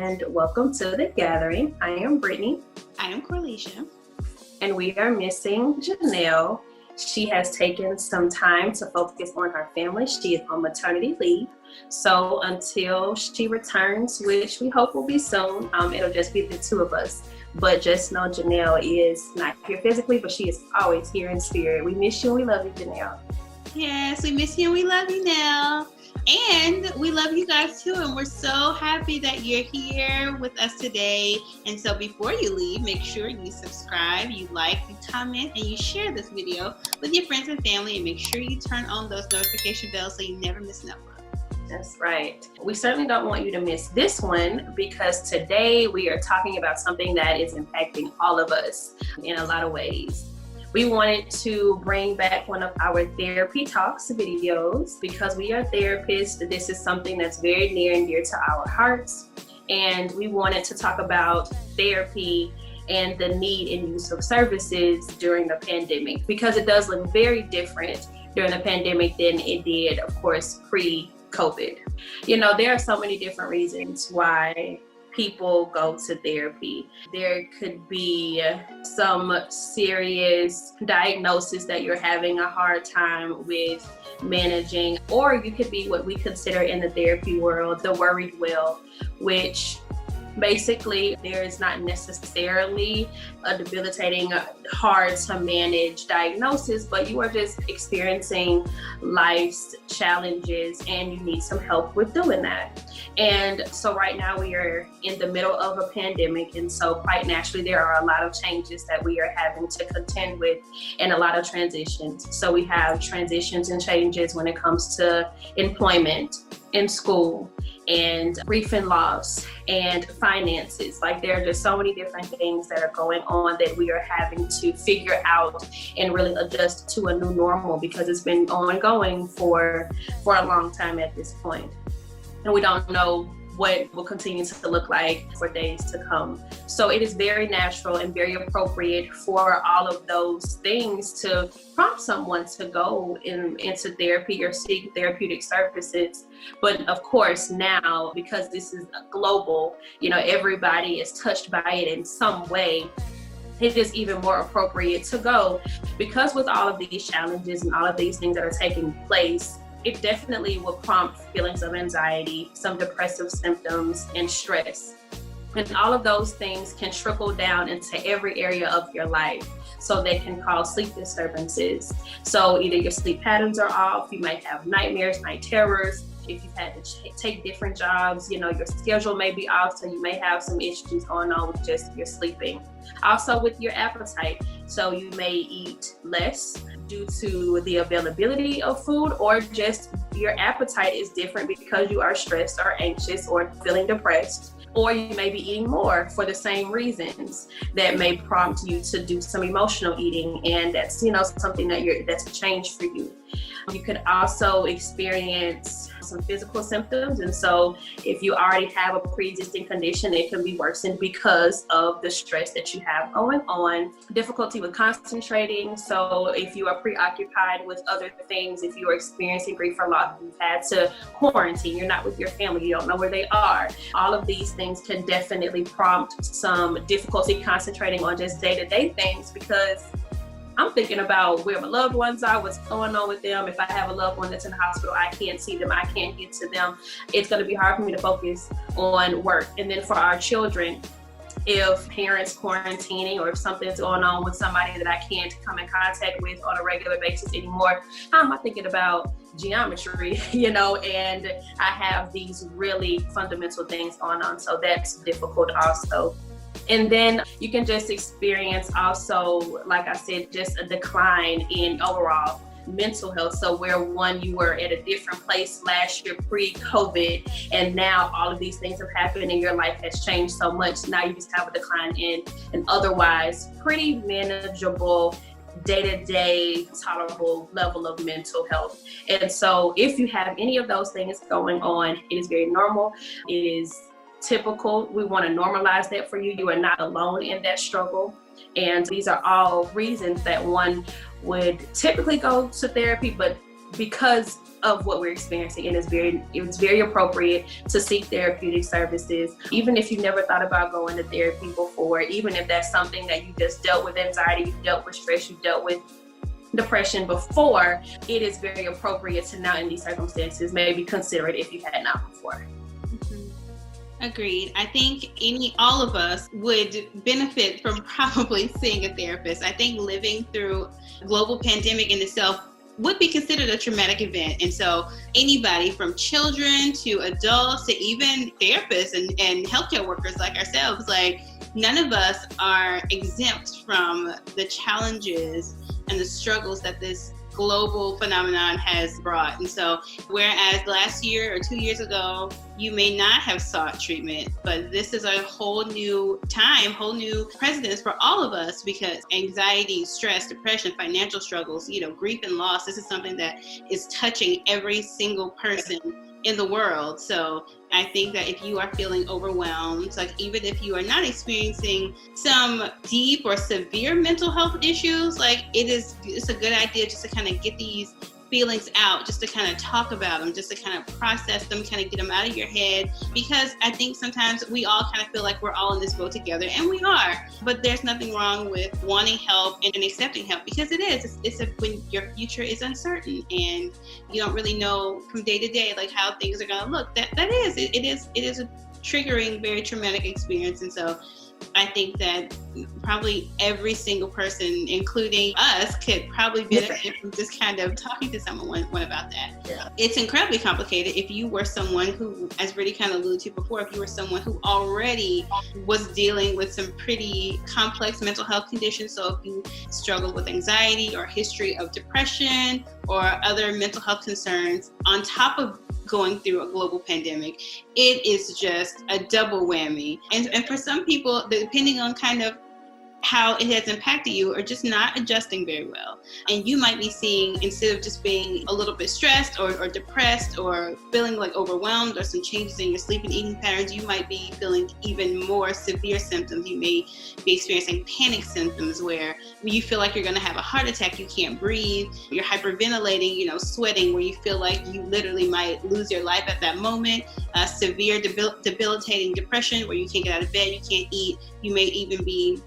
and welcome to The Gathering. I am Brittany. I am Corlicia. And we are missing Janelle. She has taken some time to focus on her family. She is on maternity leave. So until she returns, which we hope will be soon, it'll just be the two of us. But just know Janelle is not here physically, but she is always here in spirit. We miss you and we love you, Janelle. Yes, we miss you and we love you now. And we love you guys too. And we're so happy that you're here with us today. And so before you leave, make sure you subscribe, you like, you comment, and you share this video with your friends and family. And make sure you turn on those notification bells so you never miss an upload. That's right. We certainly don't want you to miss this one because today we are talking about something that is impacting all of us in a lot of ways. We wanted to bring back one of our therapy talks videos because we are therapists. This is something that's very near and dear to our hearts. And we wanted to talk about therapy and the need and use of services during the pandemic because it does look very different during the pandemic than it did, of course, pre-COVID. You know, there are so many different reasons why people go to therapy. There could be some serious diagnosis that you're having a hard time with managing, or you could be what we consider in the therapy world, the worried well, which basically there is not necessarily a debilitating, hard to manage diagnosis, but you are just experiencing life's challenges and you need some help with doing that. And so right now we are in the middle of a pandemic, and so quite naturally there are a lot of changes that we are having to contend with and a lot of transitions. So we have transitions and changes when it comes to employment, in school, and grief and loss, and finances. Like there are just so many different things that are going on that we are having to figure out and really adjust to a new normal because it's been ongoing for a long time at this point. And we don't know what will continue to look like for days to come. So it is very natural and very appropriate for all of those things to prompt someone to go into therapy or seek therapeutic services. But of course now, because this is global, you know, everybody is touched by it in some way, it is even more appropriate to go because with all of these challenges and all of these things that are taking place, it definitely will prompt feelings of anxiety, some depressive symptoms, and stress. And all of those things can trickle down into every area of your life. So they can cause sleep disturbances. So either your sleep patterns are off, you might have nightmares, night terrors. If you've had to take different jobs, you know, your schedule may be off, so you may have some issues going on with just your sleeping. Also with your appetite. So you may eat less due to the availability of food, or just your appetite is different because you are stressed or anxious or feeling depressed. Or you may be eating more for the same reasons that may prompt you to do some emotional eating. And that's, you know, something that's a change for you. You could also experience some physical symptoms. And so if you already have a pre-existing condition, it can be worsened because of the stress that you have going on. Difficulty with concentrating. So if you are preoccupied with other things, if you are experiencing grief or loss, you've had to quarantine, you're not with your family, you don't know where they are. All of these things can definitely prompt some difficulty concentrating on just day-to-day things because I'm thinking about where my loved ones are, what's going on with them. If I have a loved one that's in the hospital, I can't see them, I can't get to them. It's going to be hard for me to focus on work. And then for our children, if parents quarantining or if something's going on with somebody that I can't come in contact with on a regular basis anymore, how am I thinking about geometry, you know, and I have these really fundamental things going on. So that's difficult also. And then you can just experience also, like I said, just a decline in overall mental health. So where you were at a different place last year pre-COVID, and now all of these things have happened and your life has changed so much. Now you just have a decline in an otherwise pretty manageable day-to-day tolerable level of mental health. And so if you have any of those things going on, it is very normal. It is typical. We want to normalize that for you. You are not alone in that struggle. And these are all reasons that one would typically go to therapy, but because of what we're experiencing, and it's very appropriate to seek therapeutic services. Even if you never thought about going to therapy before, even if that's something that you just dealt with anxiety, you dealt with stress, you dealt with depression before, it is very appropriate to now in these circumstances maybe consider it if you had not before. Agreed. I think all of us would benefit from probably seeing a therapist. I think living through a global pandemic in itself would be considered a traumatic event. And so anybody from children to adults to even therapists and healthcare workers like ourselves, like none of us are exempt from the challenges and the struggles that this global phenomenon has brought. And so whereas last year or 2 years ago, you may not have sought treatment, but this is a whole new time, whole new precedence for all of us, because anxiety, stress, depression, financial struggles, grief and loss, this is something that is touching every single person in the world. So I think that if you are feeling overwhelmed, like even if you are not experiencing some deep or severe mental health issues, like it's a good idea just to kind of get these feelings out, just to kind of talk about them, just to kind of process them, kind of get them out of your head. Because I think sometimes we all kind of feel like we're all in this boat together, and we are. But there's nothing wrong with wanting help and accepting help, because it is. It's when your future is uncertain and you don't really know from day to day like how things are going to look. It is a triggering, very traumatic experience, and so I think that probably every single person, including us, could probably benefit from just kind of talking to someone about that. Yeah. It's incredibly complicated if you were someone who, as Brittany kind of alluded to before, if you were someone who already was dealing with some pretty complex mental health conditions. So if you struggle with anxiety or history of depression or other mental health concerns, on top of going through a global pandemic, it is just a double whammy. And for some people, depending on kind of how it has impacted you, are just not adjusting very well. And you might be seeing, instead of just being a little bit stressed or depressed or feeling like overwhelmed or some changes in your sleep and eating patterns, you might be feeling even more severe symptoms. You may be experiencing panic symptoms where you feel like you're going to have a heart attack, you can't breathe, you're hyperventilating, sweating, where you feel like you literally might lose your life at that moment. Severe debilitating depression where you can't get out of bed, you can't eat, you may even be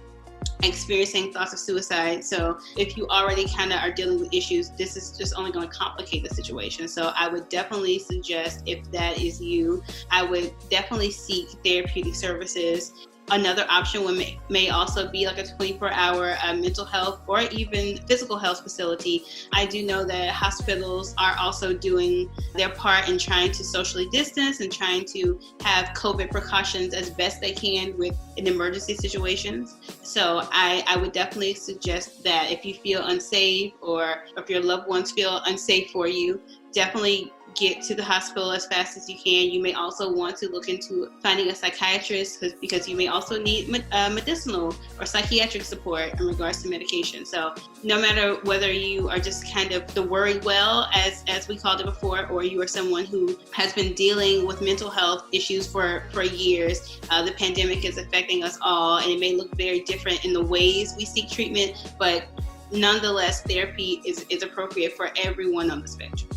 experiencing thoughts of suicide. So if you already kind of are dealing with issues, this is just only going to complicate the situation. So I would definitely suggest, if that is you, I would definitely seek therapeutic services. Another option may also be like a 24-hour mental health or even physical health facility. I do know that hospitals are also doing their part in trying to socially distance and trying to have COVID precautions as best they can in emergency situations. So I would definitely suggest that if you feel unsafe or if your loved ones feel unsafe for you, definitely get to the hospital as fast as you can. You may also want to look into finding a psychiatrist because you may also need medicinal or psychiatric support in regards to medication. So no matter whether you are just kind of the worry well, as we called it before, or you are someone who has been dealing with mental health issues for years, the pandemic is affecting us all, and it may look very different in the ways we seek treatment, but nonetheless, therapy is appropriate for everyone on the spectrum.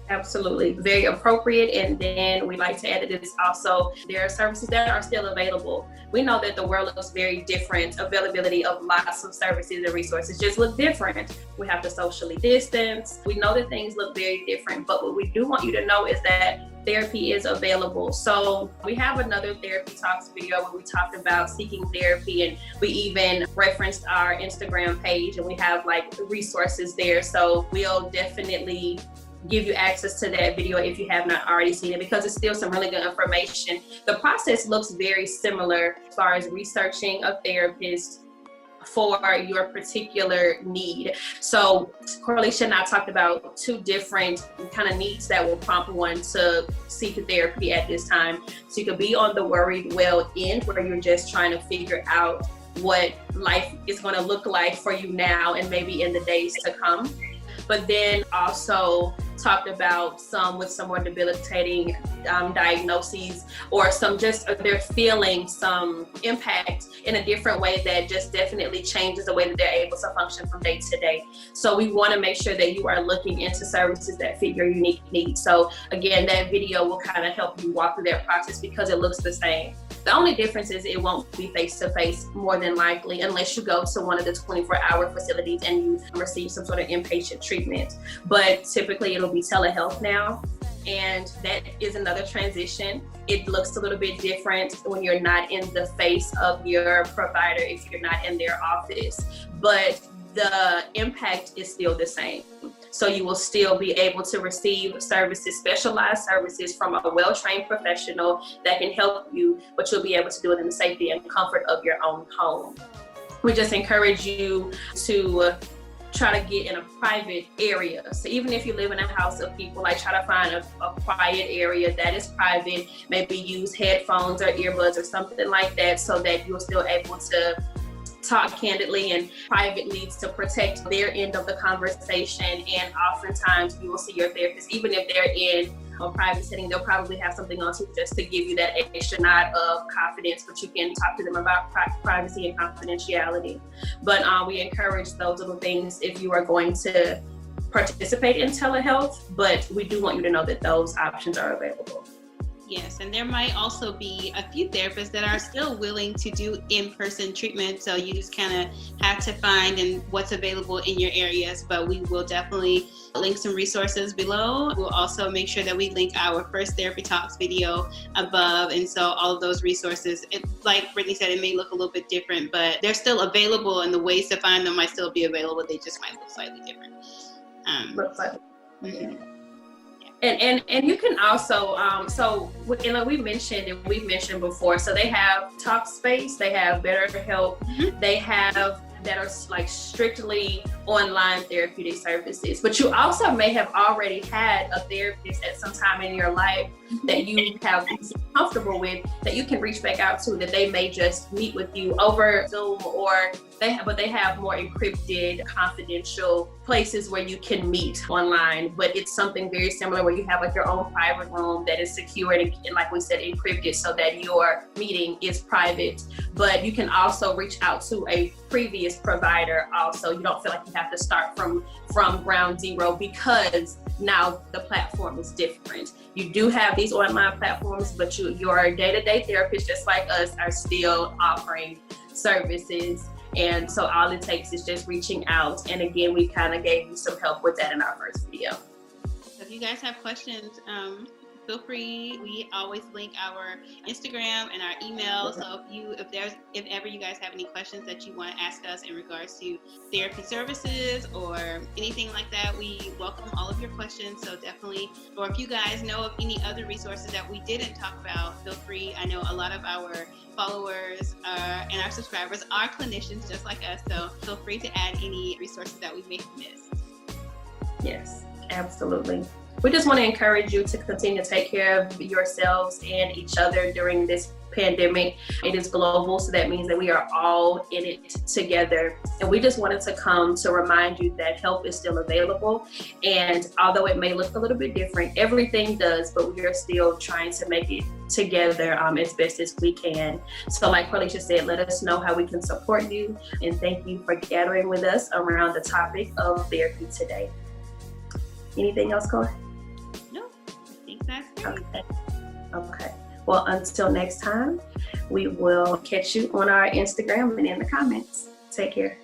Absolutely. Very appropriate. And then we like to add to this also, there are services that are still available. We know that the world looks very different. Availability of lots of services and resources just look different. We have to socially distance. We know that things look very different, but what we do want you to know is that therapy is available. So we have another Therapy Talks video where we talked about seeking therapy, and we even referenced our Instagram page, and we have like resources there. So we'll definitely give you access to that video if you have not already seen it, because it's still some really good information. The process looks very similar as far as researching a therapist for your particular need. So Corlicia and I talked about two different kind of needs that will prompt one to seek therapy at this time. So you could be on the worried well end, where you're just trying to figure out what life is going to look like for you now and maybe in the days to come. But then also talked about some with some more debilitating diagnoses, or some just they're feeling some impact in a different way that just definitely changes the way that they're able to function from day to day. So we want to make sure that you are looking into services that fit your unique needs. So again, that video will kind of help you walk through that process because it looks the same. The only difference is it won't be face-to-face more than likely, unless you go to one of the 24-hour facilities and you receive some sort of inpatient treatment. But typically it'll be telehealth now. And that is another transition. It looks a little bit different when you're not in the face of your provider, if you're not in their office, but the impact is still the same. So you will still be able to receive services, specialized services from a well-trained professional that can help you, but you'll be able to do it in the safety and comfort of your own home. We just encourage you to try to get in a private area. So even if you live in a house of people, like try to find a quiet area that is private, maybe use headphones or earbuds or something like that, so that you're still able to talk candidly and privately to protect their end of the conversation. And oftentimes you will see your therapist, even if they're in a private setting, they'll probably have something on too, just to give you that extra nod of confidence, but you can talk to them about privacy and confidentiality. But we encourage those little things if you are going to participate in telehealth, but we do want you to know that those options are available. Yes, and there might also be a few therapists that are still willing to do in-person treatment. So you just kind of have to find what's available in your areas. But we will definitely link some resources below. We'll also make sure that we link our first Therapy Talks video above. And so all of those resources, like Brittany said, it may look a little bit different, but they're still available, and the ways to find them might still be available. They just might look slightly different. Mm-hmm. And you can also, so like we've mentioned before, so they have Talkspace, they have BetterHelp, they have that are like strictly online therapeutic services. But you also may have already had a therapist at some time in your life that you have been comfortable with, that you can reach back out to, that they may just meet with you over Zoom, or they have more encrypted, confidential places where you can meet online. But it's something very similar where you have like your own private room that is secured and like we said, encrypted, so that your meeting is private. But you can also reach out to a previous provider also. You don't feel like you have to start from ground zero, because now the platform is different. You do have these online platforms, but your day-to-day therapists, just like us, are still offering services. And so all it takes is just reaching out. And again, we kind of gave you some help with that in our first video. So if you guys have questions, feel free. We always link our Instagram and our email. So if ever you guys have any questions that you want to ask us in regards to therapy services or anything like that, we welcome all of your questions. So definitely, or if you guys know of any other resources that we didn't talk about, feel free. I know a lot of our followers and our subscribers are clinicians just like us. So feel free to add any resources that we may have missed. Yes, absolutely. We just want to encourage you to continue to take care of yourselves and each other during this pandemic. It is global, so that means that we are all in it together. And we just wanted to come to remind you that help is still available. And although it may look a little bit different, everything does, but we are still trying to make it together as best as we can. So like Felicia said, let us know how we can support you. And thank you for gathering with us around the topic of therapy today. Anything else, Corey? No, I think that's great. Okay. Well, until next time, we will catch you on our Instagram and in the comments. Take care.